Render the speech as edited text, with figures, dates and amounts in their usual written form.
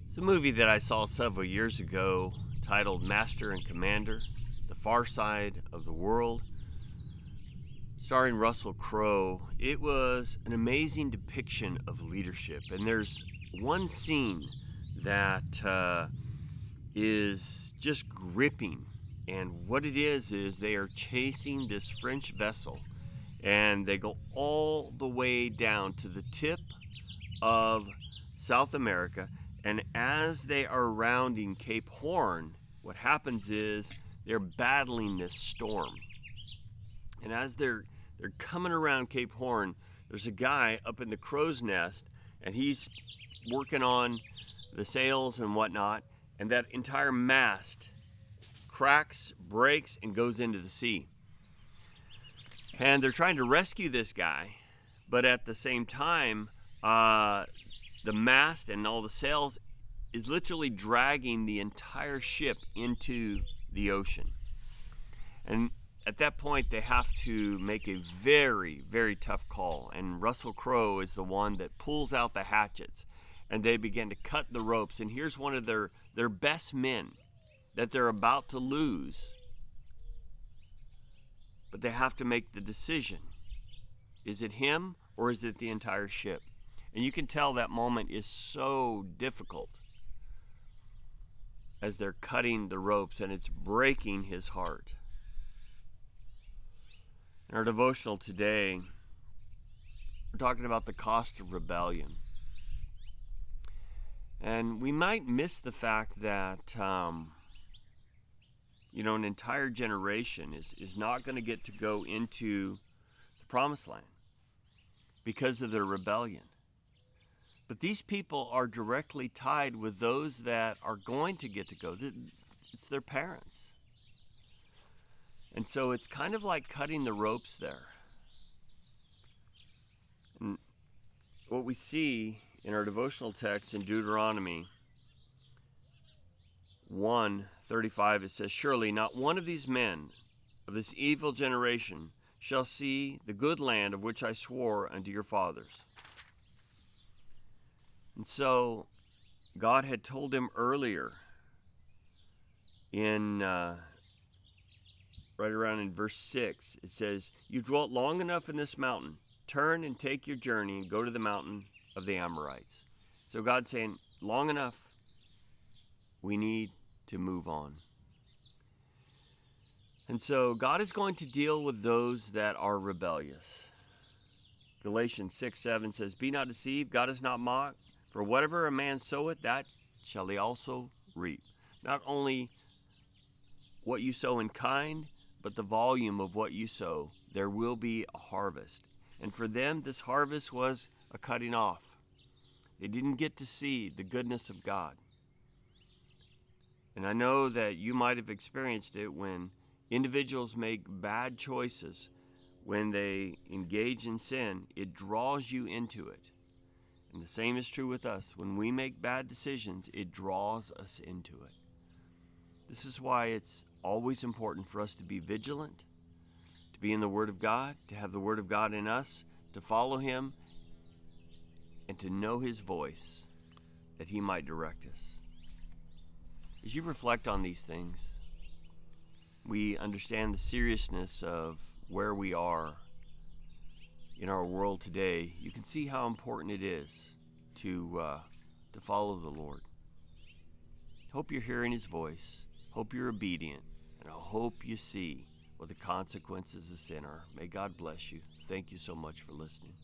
It's a movie that I saw several years ago titled Master and Commander, The Far Side of the World, starring Russell Crowe. It was an amazing depiction of leadership. And there's one scene that is just gripping. And what it is they are chasing this French vessel. And they go all the way down to the tip of South America. And as they are rounding Cape Horn, what happens is they're battling this storm. And as they're coming around Cape Horn, there's a guy up in the crow's nest, and he's working on the sails and whatnot, and that entire mast cracks, breaks, and goes into the sea. And they're trying to rescue this guy, but at the same time, the mast and all the sails is literally dragging the entire ship into the ocean. And at that point, they have to make a very, very tough call. And Russell Crowe is the one that pulls out the hatchets, and they begin to cut the ropes. And here's one of their best men that they're about to lose. But they have to make the decision. Is it him or is it the entire ship? And you can tell that moment is so difficult as they're cutting the ropes, and it's breaking his heart. In our devotional today, we're talking about the cost of rebellion. And we might miss the fact that, an entire generation is not going to get to go into the promised land because of their rebellion. But these people are directly tied with those that are going to get to go. It's their parents. And so it's kind of like cutting the ropes there. And what we see in our devotional text in Deuteronomy 1:35, it says, "Surely not one of these men of this evil generation shall see the good land of which I swore unto your fathers." And so God had told him earlier in right around in verse 6, it says, "You dwelt long enough in this mountain. Turn and take your journey and go to the mountain of the Amorites." So God's saying, long enough. We need to move on. And so God is going to deal with those that are rebellious. Galatians 6:7 says, "Be not deceived, God is not mocked. For whatever a man soweth, that shall he also reap." Not only what you sow in kind, but the volume of what you sow. There will be a harvest. And for them, this harvest was a cutting off. They didn't get to see the goodness of God. And I know that you might have experienced it when individuals make bad choices, when they engage in sin, it draws you into it. And the same is true with us. When we make bad decisions, it draws us into it. This is why it's always important for us to be vigilant, to be in the Word of God, to have the Word of God in us, to follow Him, and to know His voice, that He might direct us. As you reflect on these things, we understand the seriousness of where we are in our world today. You can see how important it is to follow the Lord. Hope you're hearing His voice. Hope you're obedient. And I hope you see what the consequences of sin are. May God bless you. Thank you so much for listening.